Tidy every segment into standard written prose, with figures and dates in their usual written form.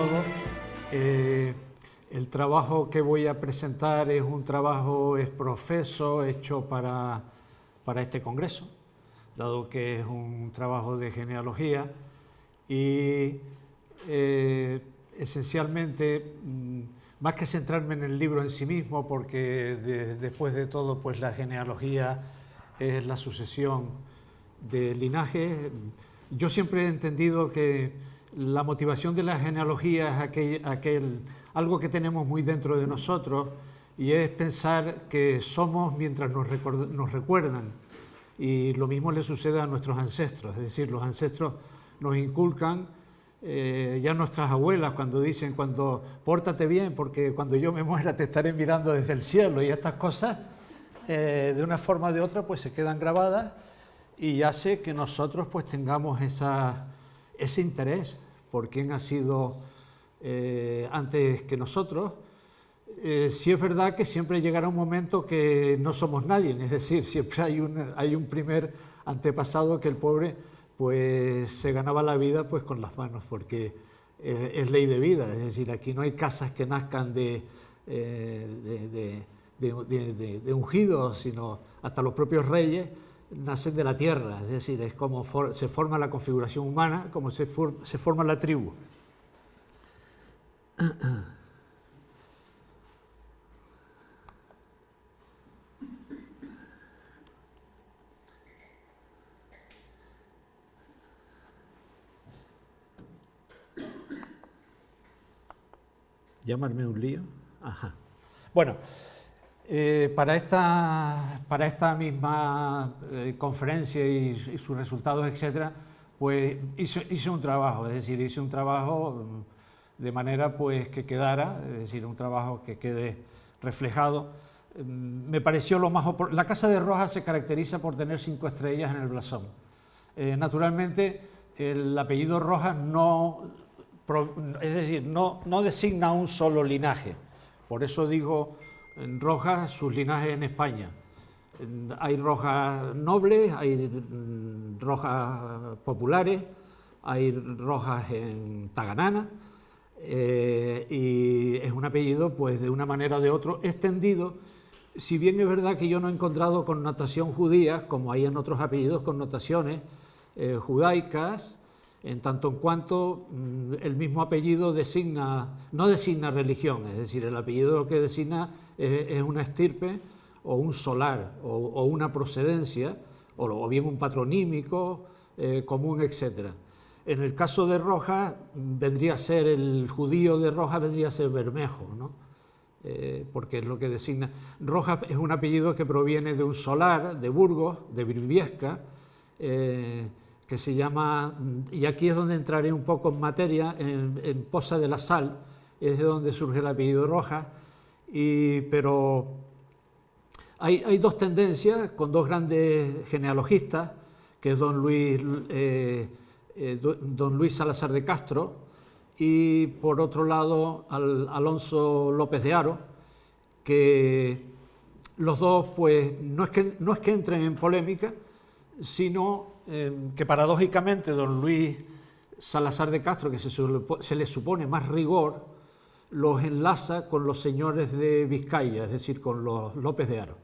todo. El trabajo que voy a presentar es un trabajo profeso hecho para este congreso, dado que es un trabajo de genealogía y esencialmente, más que centrarme en el libro en sí mismo, porque después de todo pues la genealogía es la sucesión de linajes, yo siempre he entendido que la motivación de la genealogía es algo que tenemos muy dentro de nosotros, y es pensar que somos mientras nos recuerdan. Y lo mismo le sucede a nuestros ancestros, es decir, los ancestros nos inculcan, ya nuestras abuelas cuando dicen, pórtate bien porque cuando yo me muera te estaré mirando desde el cielo, y estas cosas de una forma o de otra pues se quedan grabadas y hace que nosotros pues tengamos ese interés por quién ha sido antes que nosotros. Sí es verdad que siempre llegará un momento que no somos nadie, es decir, siempre hay un primer antepasado que el pobre pues se ganaba la vida pues con las manos, porque es ley de vida, es decir, aquí no hay casas que nazcan de ungidos, sino hasta los propios reyes nacen de la tierra, es decir, es como se forma la configuración humana, como se forma la tribu. ¿Llamarme un lío? Ajá. Bueno, para esta misma conferencia y sus resultados, etcétera, pues hice un trabajo, es decir, hice un trabajo de manera pues que quedara, es decir, un trabajo que quede reflejado. Me pareció lo más oportuno. La Casa de Rojas se caracteriza por tener 5 estrellas en el blasón. Naturalmente, el apellido Rojas no designa un solo linaje. Por eso digo Rojas, sus linajes en España. Hay Rojas nobles, hay Rojas populares, hay Rojas en Taganana, y es un apellido pues de una manera o de otra extendido, si bien es verdad que yo no he encontrado connotación judía, como hay en otros apellidos connotaciones judaicas, en tanto en cuanto el mismo apellido no designa religión, es decir, el apellido lo que designa es una estirpe o un solar o una procedencia o bien un patronímico común, etc. En el caso de Rojas vendría a ser el judío de Rojas, vendría a ser Bermejo, ¿no? Porque es lo que designa. Rojas es un apellido que proviene de un solar de Burgos, de Briviesca, que se llama, y aquí es donde entraré un poco en materia, en Poza de la Sal, es de donde surge el apellido Rojas, pero hay dos tendencias con dos grandes genealogistas, que es don Luis Salazar de Castro y por otro lado Alonso López de Haro, que los dos pues no es que entren en polémica, sino que paradójicamente don Luis Salazar de Castro, que se le supone más rigor, los enlaza con los señores de Vizcaya, es decir, con los López de Haro.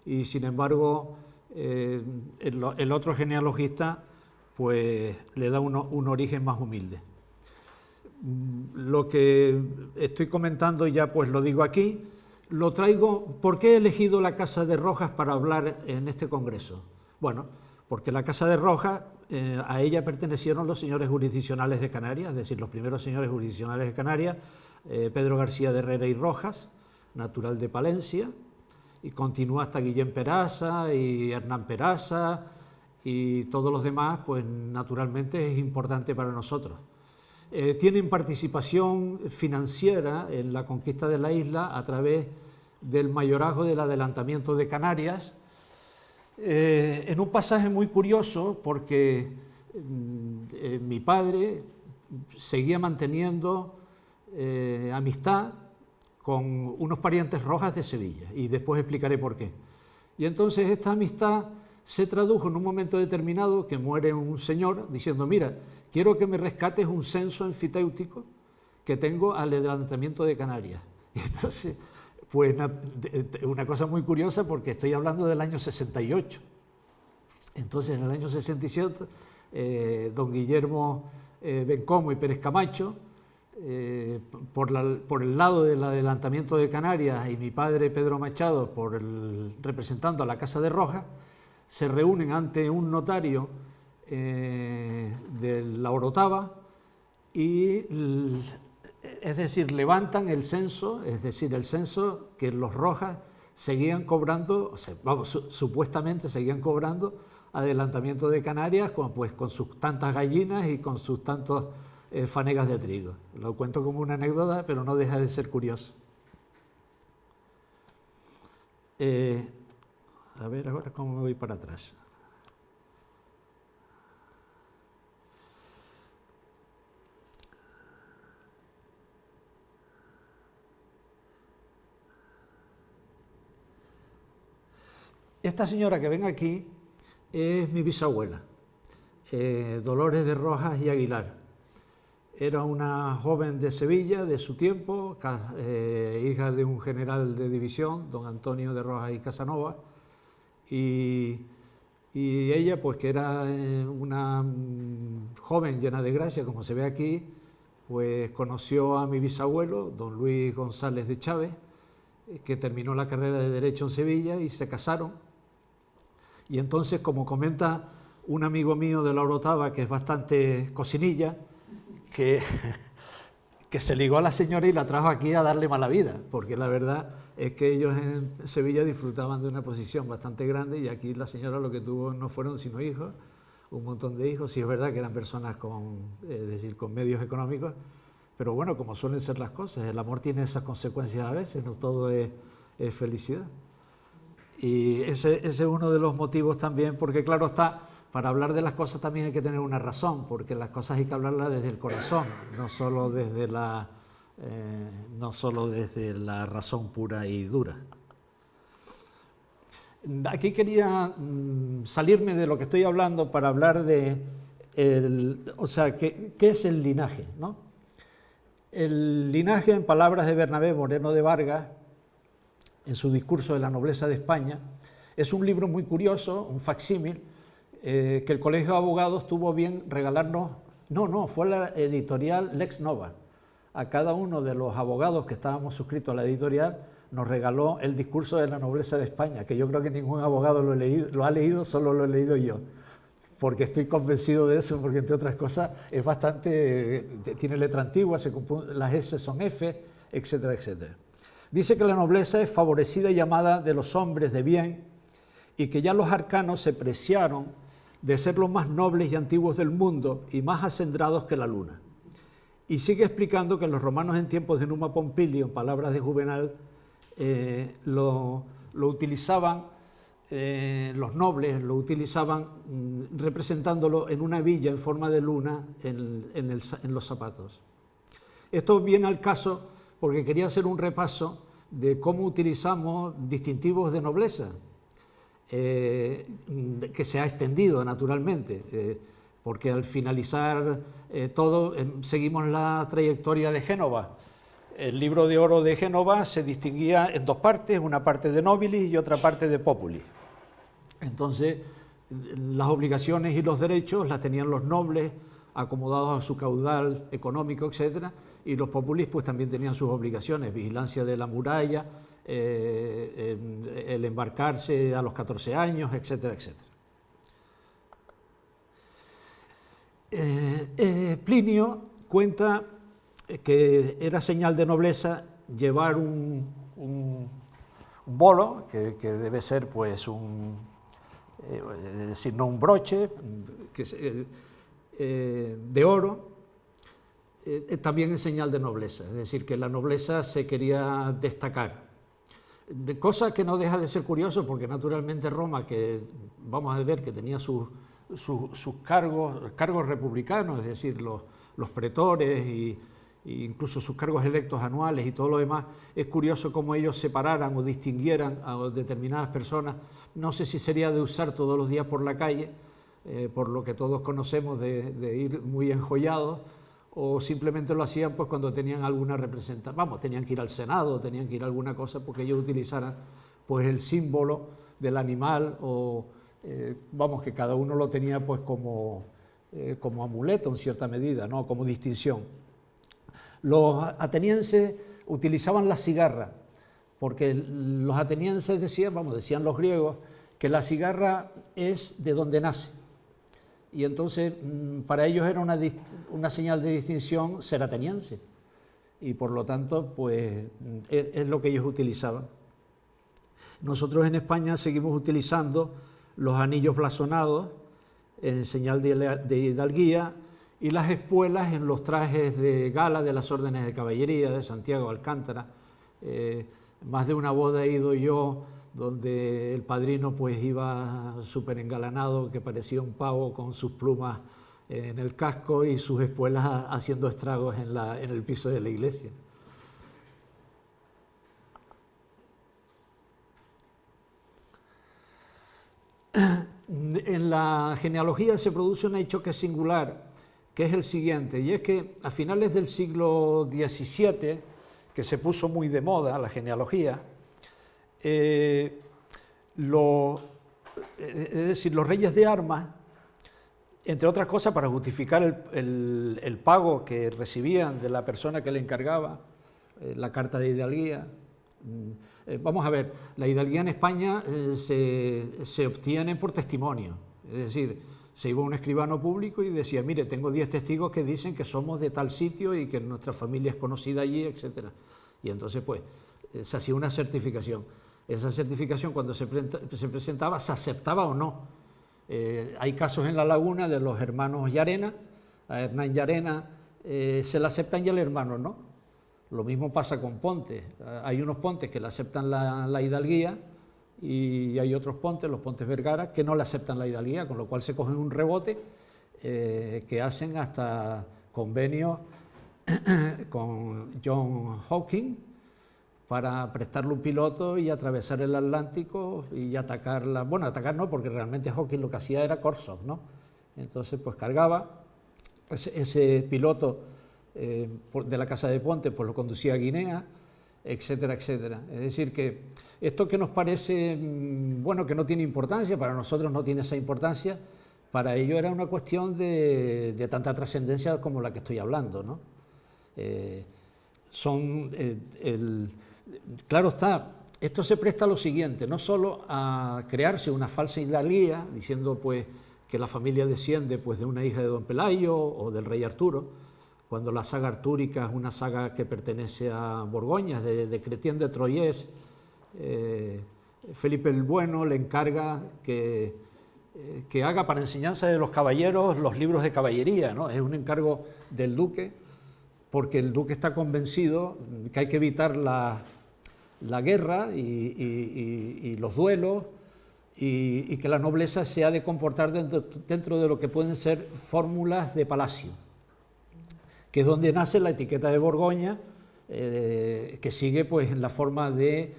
Y sin embargo, el otro genealogista pues le da un origen más humilde. Lo que estoy comentando ya pues lo digo aquí, lo traigo. ¿Por qué he elegido la Casa de Rojas para hablar en este congreso? Bueno, porque la Casa de Rojas, a ella pertenecieron los señores jurisdiccionales de Canarias, es decir, los primeros señores jurisdiccionales de Canarias, Pedro García de Herrera y Rojas, natural de Palencia, y continúa hasta Guillén Peraza y Hernán Peraza y todos los demás, pues naturalmente es importante para nosotros. Tienen participación financiera en la conquista de la isla a través del mayorazgo del adelantamiento de Canarias, en un pasaje muy curioso, porque mi padre seguía manteniendo amistad con unos parientes Rojas de Sevilla, y después explicaré por qué. Y entonces esta amistad se tradujo en un momento determinado que muere un señor diciendo: mira, quiero que me rescates un censo enfitéutico que tengo al adelantamiento de Canarias. Y entonces, pues una cosa muy curiosa, porque estoy hablando del año 68. Entonces, en el año 67, don Guillermo Bencomo y Pérez Camacho, por el lado del adelantamiento de Canarias, y mi padre Pedro Machado representando a la Casa de Rojas, se reúnen ante un notario de la Orotava y, es decir, levantan el censo, es decir, el censo que los Rojas seguían cobrando, o sea, supuestamente seguían cobrando adelantamiento de Canarias con sus tantas gallinas y con sus tantos fanegas de trigo. Lo cuento como una anécdota, pero no deja de ser curioso. A ver ahora cómo me voy para atrás. Esta señora que ven aquí es mi bisabuela, Dolores de Rojas y Aguilar. Era una joven de Sevilla, de su tiempo, hija de un general de división, don Antonio de Rojas y Casanova, y ella, pues que era una joven llena de gracia, como se ve aquí, pues conoció a mi bisabuelo, don Luis González de Chávez, que terminó la carrera de Derecho en Sevilla, y se casaron. Y entonces, como comenta un amigo mío de la Orotava, que es bastante cocinilla, que se ligó a la señora y la trajo aquí a darle mala vida, porque la verdad es que ellos en Sevilla disfrutaban de una posición bastante grande, y aquí la señora lo que tuvo no fueron sino hijos, un montón de hijos. Sí, es verdad que eran personas con medios económicos, pero bueno, como suelen ser las cosas, el amor tiene esas consecuencias a veces, no todo es felicidad. Y ese es uno de los motivos también, porque claro está, para hablar de las cosas también hay que tener una razón, porque las cosas hay que hablarlas desde el corazón, no solo desde la razón pura y dura. Aquí quería salirme de lo que estoy hablando para hablar de, ¿qué es el linaje, ¿no? El linaje, en palabras de Bernabé Moreno de Vargas, en su discurso de la nobleza de España, es un libro muy curioso, un facsímil, que el Colegio de Abogados tuvo bien regalarnos, fue la editorial Lex Nova. A cada uno de los abogados que estábamos suscritos a la editorial nos regaló el discurso de la nobleza de España, que yo creo que ningún abogado lo ha leído, solo lo he leído yo, porque estoy convencido de eso, porque entre otras cosas es tiene letra antigua, las S son F, etcétera, etcétera. Dice que la nobleza es favorecida y llamada de los hombres de bien, y que ya los arcanos se preciaron de ser los más nobles y antiguos del mundo y más acendrados que la luna. Y sigue explicando que los romanos en tiempos de Numa Pompilio, en palabras de Juvenal, lo utilizaban, los nobles lo utilizaban representándolo en una villa en forma de luna en los zapatos. Esto viene al caso porque quería hacer un repaso de cómo utilizamos distintivos de nobleza, que se ha extendido naturalmente, porque al finalizar todo seguimos la trayectoria de Génova. El libro de oro de Génova se distinguía en dos partes, una parte de nobilis y otra parte de populis. Entonces, las obligaciones y los derechos las tenían los nobles, acomodados a su caudal económico, etcétera, y los populis pues también tenían sus obligaciones, vigilancia de la muralla, el embarcarse a los 14 años, etcétera, etcétera. Plinio cuenta que era señal de nobleza llevar un bolo, que debe ser pues no un broche, de oro, también en señal de nobleza, es decir, que la nobleza se quería destacar. Cosa que no deja de ser curioso, porque naturalmente Roma, que vamos a ver que tenía sus cargos republicanos, es decir, los pretores e incluso sus cargos electos anuales y todo lo demás, es curioso cómo ellos separaran o distinguieran a determinadas personas. No sé si sería de usar todos los días por la calle, por lo que todos conocemos de ir muy enjollados, o simplemente lo hacían pues cuando tenían alguna representación, vamos, tenían que ir al Senado, tenían que ir a alguna cosa porque ellos utilizaran pues el símbolo del animal o vamos, que cada uno lo tenía pues como amuleto en cierta medida, ¿no? Como distinción. Los atenienses utilizaban la cigarra, porque los atenienses decían los griegos, que la cigarra es de donde nace. Y entonces para ellos era una señal de distinción ser ateniense. Y por lo tanto, pues es lo que ellos utilizaban. Nosotros en España seguimos utilizando los anillos blasonados en señal de hidalguía y las espuelas en los trajes de gala de las órdenes de caballería de Santiago Alcántara. Más de una boda he ido yo donde el padrino pues iba súper engalanado, que parecía un pavo con sus plumas en el casco y sus espuelas haciendo estragos en el piso de la iglesia. En la genealogía se produce un hecho que es singular, que es el siguiente, y es que a finales del siglo XVII, que se puso muy de moda la genealogía, es decir, los reyes de armas, entre otras cosas para justificar el pago que recibían de la persona que le encargaba la carta de hidalguía. Vamos a ver, la hidalguía en España se obtiene por testimonio, es decir, se iba a un escribano público y decía, mire, tengo 10 testigos que dicen que somos de tal sitio y que nuestra familia es conocida allí, etc. Y entonces, pues, se hacía una certificación. Esa certificación, cuando se presentaba, se aceptaba o no. Hay casos en La Laguna de los hermanos Llarena, a Hernán Llarena se la aceptan y el hermano no. Lo mismo pasa con Pontes. Hay unos Pontes que le aceptan la hidalguía y hay otros Pontes, los Pontes Vergara, que no le aceptan la hidalguía, con lo cual se cogen un rebote que hacen hasta convenios con John Hawking para prestarle un piloto y atravesar el Atlántico y atacarla. Bueno, atacar no, porque realmente Hawking lo que hacía era corsos, ¿no? Entonces, pues cargaba ese piloto de la Casa de Ponte, pues lo conducía a Guinea, etcétera, etcétera. Es decir, que esto que nos parece, bueno, que no tiene importancia, para nosotros no tiene esa importancia, para ellos era una cuestión de tanta trascendencia como la que estoy hablando, ¿no? Claro está, esto se presta a lo siguiente, no solo a crearse una falsa hidalguía, diciendo pues que la familia desciende pues de una hija de don Pelayo o del rey Arturo, cuando la saga artúrica es una saga que pertenece a Borgoña, de Chrétien de Troyes. Felipe el Bueno le encarga que haga para enseñanza de los caballeros los libros de caballería, ¿no? Es un encargo del duque, porque el duque está convencido que hay que evitar la guerra y los duelos, y que la nobleza se ha de comportar dentro de lo que pueden ser fórmulas de palacio, que es donde nace la etiqueta de Borgoña, que sigue pues en la forma de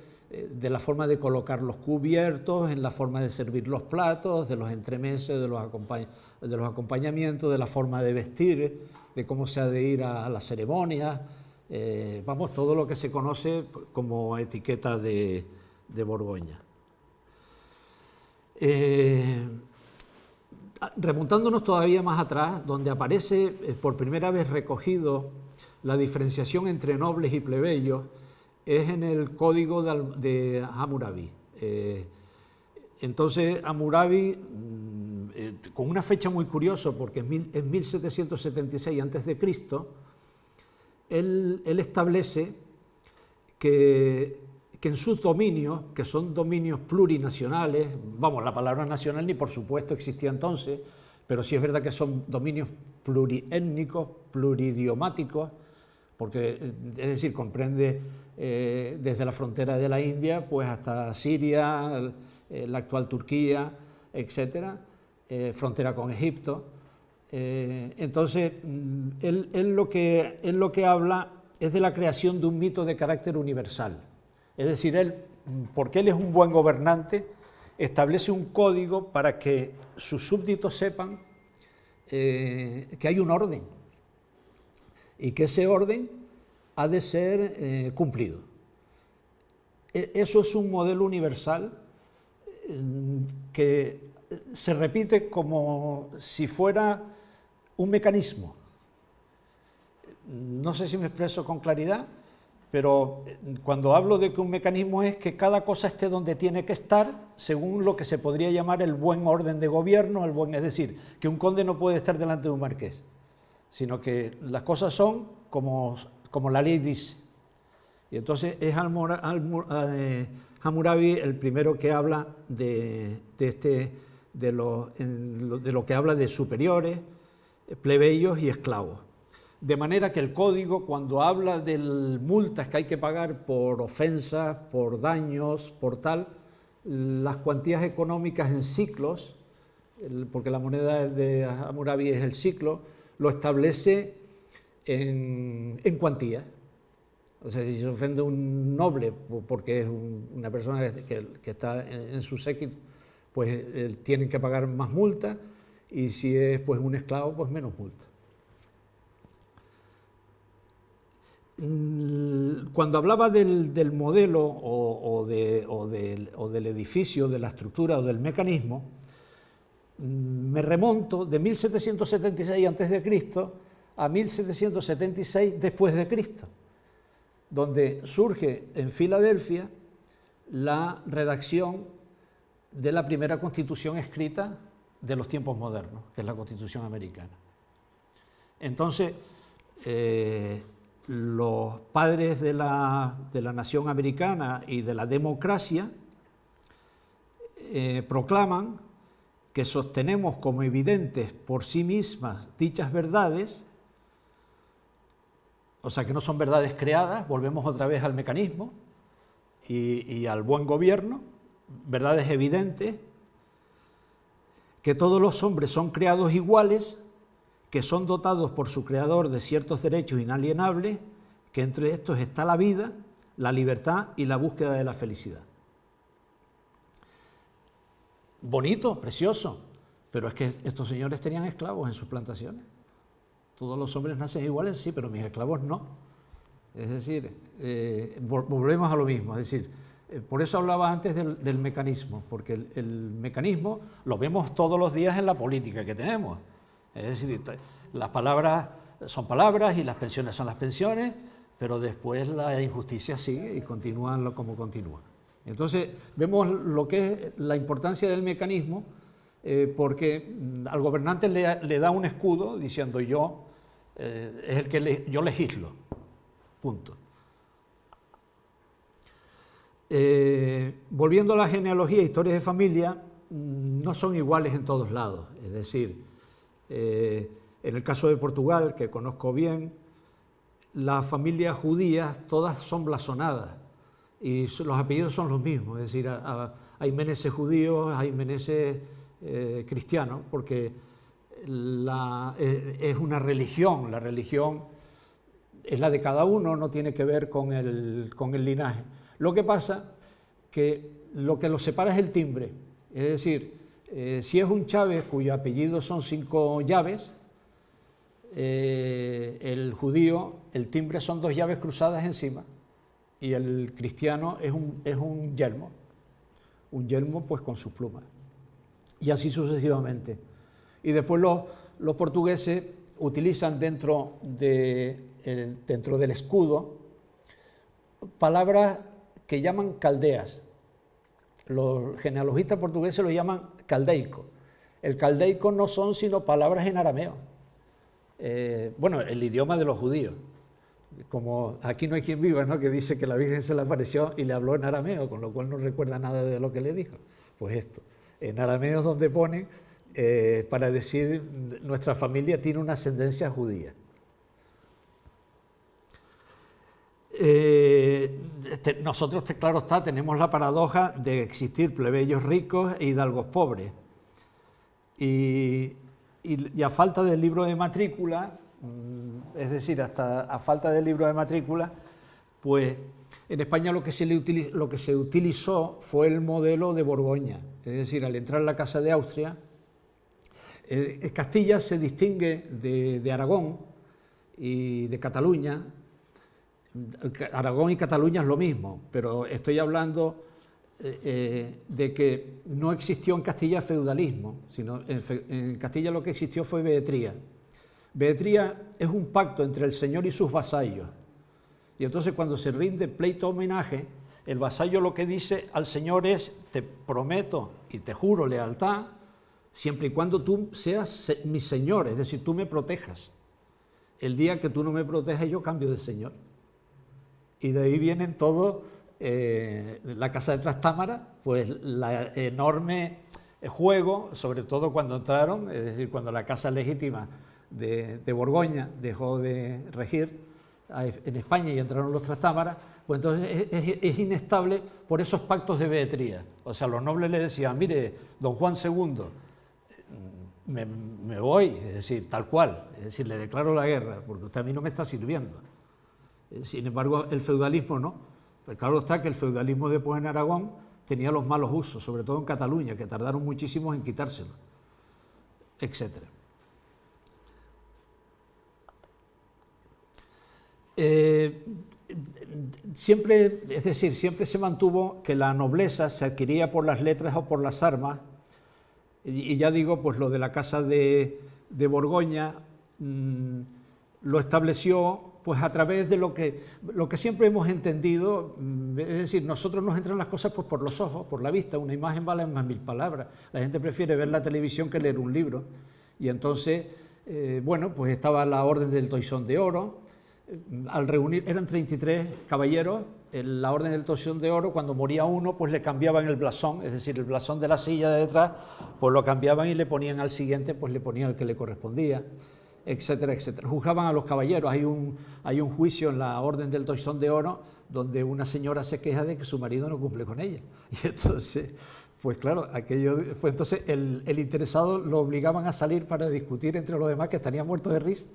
colocar los cubiertos, en la forma de servir los platos, de los entremeses, de los acompañamientos, de la forma de vestir, de cómo se ha de ir a las ceremonias, vamos, todo lo que se conoce como etiqueta de Borgoña. Remontándonos todavía más atrás, donde aparece por primera vez recogido la diferenciación entre nobles y plebeyos, es en el código de Hammurabi. Entonces Hammurabi, con una fecha muy curiosa, porque en 1776 a.C., él establece que en sus dominios, que son dominios plurinacionales, vamos, la palabra nacional ni por supuesto existía entonces, pero sí es verdad que son dominios pluriétnicos, pluridiomáticos, porque, es decir, comprende desde la frontera de la India pues hasta Siria, la actual Turquía, etcétera, frontera con Egipto. Entonces, él lo que habla es de la creación de un mito de carácter universal. Es decir, porque él es un buen gobernante, establece un código para que sus súbditos sepan que hay un orden, y que ese orden ha de ser cumplido. Eso es un modelo universal que se repite como si fuera un mecanismo. No sé si me expreso con claridad, pero cuando hablo de que un mecanismo es que cada cosa esté donde tiene que estar, según lo que se podría llamar el buen orden de gobierno, es decir, que un conde no puede estar delante de un marqués, sino que las cosas son como la ley dice. Y entonces es Hammurabi el primero que habla de lo que habla de superiores, plebeyos y esclavos. De manera que el código, cuando habla de multas que hay que pagar por ofensas, por daños, por tal, las cuantías económicas en ciclos, porque la moneda de Hammurabi es el ciclo, lo establece en cuantías. O sea, si se ofende un noble porque es una persona que está en su séquito, pues tienen que pagar más multa, y si es pues un esclavo, pues menos multa. Cuando hablaba del modelo o del edificio, de la estructura o del mecanismo, me remonto de 1776 a.C. a 1776 después de Cristo, donde surge en Filadelfia la redacción de la primera constitución escrita de los tiempos modernos, que es la Constitución americana. Entonces, los padres de la nación americana y de la democracia proclaman que sostenemos como evidentes por sí mismas dichas verdades, o sea que no son verdades creadas, volvemos otra vez al mecanismo y al buen gobierno, verdades evidentes, que todos los hombres son creados iguales, que son dotados por su creador de ciertos derechos inalienables, que entre estos está la vida, la libertad y la búsqueda de la felicidad. Bonito, precioso, pero es que estos señores tenían esclavos en sus plantaciones. Todos los hombres nacen iguales, sí, pero mis esclavos no. Es decir, volvemos a lo mismo, es decir, por eso hablaba antes del mecanismo, porque el mecanismo lo vemos todos los días en la política que tenemos. Es decir, las palabras son palabras y las pensiones son las pensiones, pero después la injusticia sigue y continúa como continúa. Entonces, vemos lo que es la importancia del mecanismo, porque al gobernante le da un escudo diciendo yo, es el que yo legislo, punto. Volviendo a la genealogía, historias de familia no son iguales en todos lados, es decir, en el caso de Portugal, que conozco bien, las familias judías todas son blasonadas y los apellidos son los mismos, es decir, hay Meneses judíos, hay Meneses cristianos, porque es una religión, la religión es la de cada uno, no tiene que ver con el linaje. Lo que pasa que lo que los separa es el timbre, es decir, si es un Chávez cuyo apellido son 5 llaves, el judío, el timbre son 2 llaves cruzadas encima, y el cristiano es un yelmo pues con sus plumas, y así sucesivamente. Y después los portugueses utilizan dentro del escudo palabras que llaman caldeas. Los genealogistas portugueses lo llaman caldeico. El caldeico no son sino palabras en arameo. Bueno, el idioma de los judíos. Como aquí no hay quien viva, ¿no?, que dice que la Virgen se le apareció y le habló en arameo, con lo cual no recuerda nada de lo que le dijo. Pues esto, en arameo es donde ponen para decir nuestra familia tiene una ascendencia judía. Nosotros, claro está, tenemos la paradoja de existir plebeyos ricos e hidalgos pobres. Y a falta del libro de matrícula, es decir, hasta a falta del libro de matrícula, pues en España lo que se utilizó fue el modelo de Borgoña. Es decir, al entrar en la Casa de Austria, Castilla se distingue de Aragón, y de Cataluña. Aragón y Cataluña es lo mismo, pero estoy hablando de que no existió en Castilla feudalismo, sino en Castilla lo que existió fue behetría. Behetría es un pacto entre el señor y sus vasallos. Y entonces cuando se rinde pleito homenaje, el vasallo lo que dice al señor es: te prometo y te juro lealtad, siempre y cuando tú seas mi señor, es decir, tú me protejas. El día que tú no me protejas, yo cambio de señor. Y de ahí vienen todo, la casa de Trastámara, pues la enorme juego, sobre todo cuando entraron, es decir, cuando la casa legítima de Borgoña dejó de regir en España y entraron los Trastámara, pues entonces es inestable por esos pactos de behetría. O sea, los nobles le decían: mire, don Juan II, me voy, es decir, tal cual, es decir, le declaro la guerra, porque usted a mí no me está sirviendo. Sin embargo, el feudalismo no. Pues claro está que el feudalismo después en Aragón tenía los malos usos, sobre todo en Cataluña, que tardaron muchísimo en quitárselo, etc. Siempre, es decir, siempre se mantuvo que la nobleza se adquiría por las letras o por las armas, y ya digo, pues lo de la casa de Borgoña lo estableció pues a través de lo que siempre hemos entendido, es decir, nosotros nos entran las cosas pues por los ojos, por la vista. Una imagen vale más 1000 palabras. La gente prefiere ver la televisión que leer un libro. Y entonces, bueno, pues estaba la Orden del Toisón de Oro. Al reunir, eran 33 caballeros, la Orden del Toisón de Oro, cuando moría uno, pues le cambiaban el blasón, es decir, el blasón de la silla de detrás, pues lo cambiaban y le ponían al siguiente, pues le ponían el que le correspondía, etcétera, etcétera. Juzgaban a los caballeros. Hay un juicio en la Orden del Toisón de Oro donde una señora se queja de que su marido no cumple con ella. Y entonces, pues claro, pues entonces el interesado lo obligaban a salir para discutir entre los demás, que estarían muertos de risa,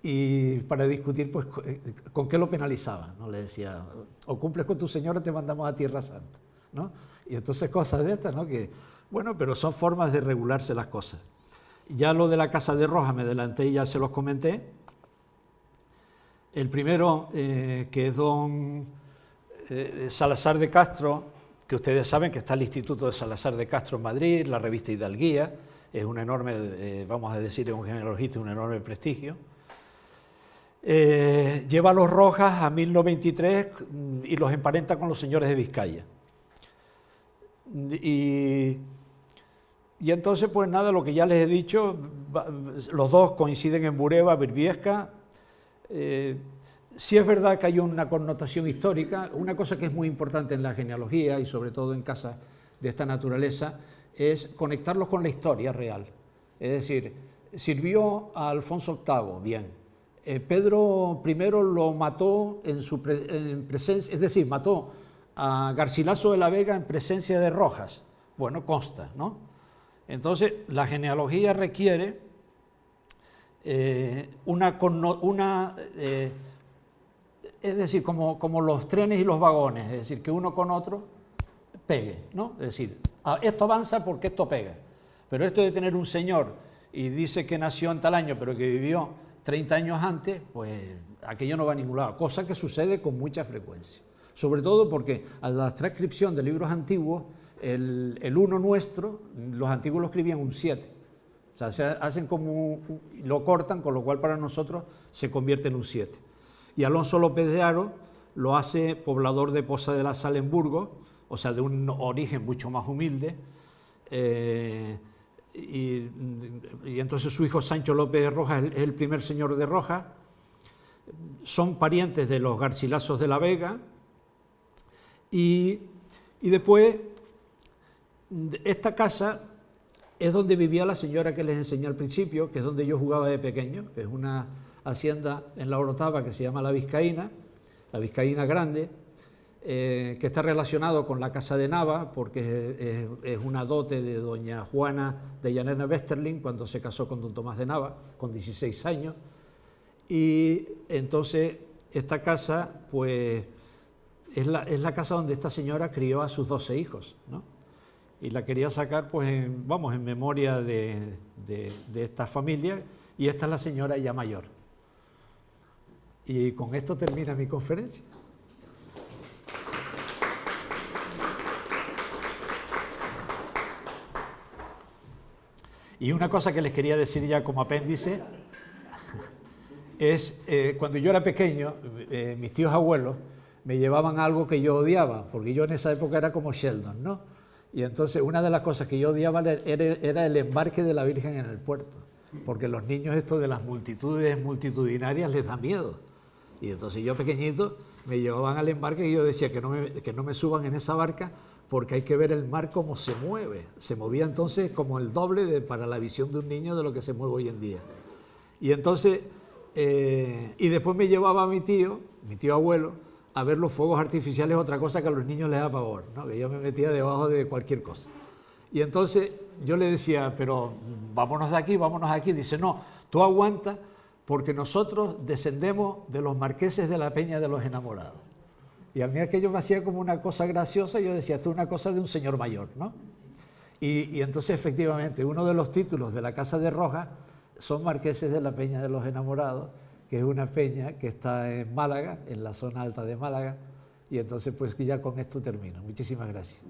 y para discutir pues con qué lo penalizaban, ¿no? Le decía: o cumples con tu señora o te mandamos a Tierra Santa, ¿no? Y entonces cosas de estas, ¿no? Que, bueno, pero son formas de regularse las cosas. Ya lo de la casa de Rojas me adelanté y ya se los comenté. El primero, que es don Salazar de Castro, que ustedes saben que está el Instituto de Salazar de Castro en Madrid, la revista Hidalguía, es un enorme, vamos a decir, es un genealogista, un enorme prestigio. Lleva a los Rojas a 1093 y los emparenta con los señores de Vizcaya. Y entonces, pues nada, lo que ya les he dicho, los dos coinciden en Bureba, Briviesca. Sí es verdad que hay una connotación histórica. Una cosa que es muy importante en la genealogía y sobre todo en casas de esta naturaleza es conectarlos con la historia real. Es decir, sirvió a Alfonso VIII, bien. Pedro I lo mató en presencia, es decir, mató a Garcilaso de la Vega en presencia de Rojas. Bueno, consta, ¿no? Entonces, la genealogía requiere es decir, como los trenes y los vagones, es decir, que uno con otro pegue, ¿no? Es decir, esto avanza porque esto pega. Pero esto de tener un señor y dice que nació en tal año, pero que vivió 30 años antes, pues aquello no va a ningún lado, cosa que sucede con mucha frecuencia. Sobre todo porque a la transcripción de libros antiguos, el uno nuestro, los antiguos lo escribían un 7. O sea, se hacen como lo cortan, con lo cual para nosotros se convierte en un 7. Y Alonso López de Haro lo hace poblador de Poza de la Sal en Burgos, o sea, de un origen mucho más humilde. Y entonces su hijo Sancho López de Rojas es el primer señor de Rojas. Son parientes de los Garcilazos de la Vega. Y después, esta casa es donde vivía la señora que les enseñé al principio, que es donde yo jugaba de pequeño, que es una hacienda en la Orotava que se llama La Vizcaína Grande, que está relacionado con la casa de Nava, porque es una dote de doña Juana de Llanena Westerling cuando se casó con don Tomás de Nava, con 16 años. Y entonces esta casa, pues, es la casa donde esta señora crió a sus 12 hijos, ¿no? Y la quería sacar, pues, en memoria de esta familia, y esta es la señora ya mayor. Y con esto termina mi conferencia. Y una cosa que les quería decir ya como apéndice es, cuando yo era pequeño, mis tíos abuelos me llevaban algo que yo odiaba, porque yo en esa época era como Sheldon, ¿no? Y entonces una de las cosas que yo odiaba era el embarque de la Virgen en el puerto, porque los niños esto de las multitudes multitudinarias les da miedo. Y entonces yo pequeñito me llevaban al embarque y yo decía que no me suban en esa barca porque hay que ver el mar cómo se mueve. Se movía entonces como el doble para la visión de un niño de lo que se mueve hoy en día. Y entonces, y después me llevaba a mi tío abuelo, a ver los fuegos artificiales, otra cosa que a los niños les da pavor, ¿no? Que yo me metía debajo de cualquier cosa. Y entonces yo le decía, pero vámonos de aquí, vámonos aquí. Dice, no, tú aguanta porque nosotros descendemos de los marqueses de la Peña de los Enamorados. Y a mí aquello me hacía como una cosa graciosa, yo decía, esto es una cosa de un señor mayor, ¿no? Y entonces efectivamente uno de los títulos de la Casa de Rojas son marqueses de la Peña de los Enamorados, que es una peña que está en Málaga, en la zona alta de Málaga, y entonces pues ya con esto termino. Muchísimas gracias.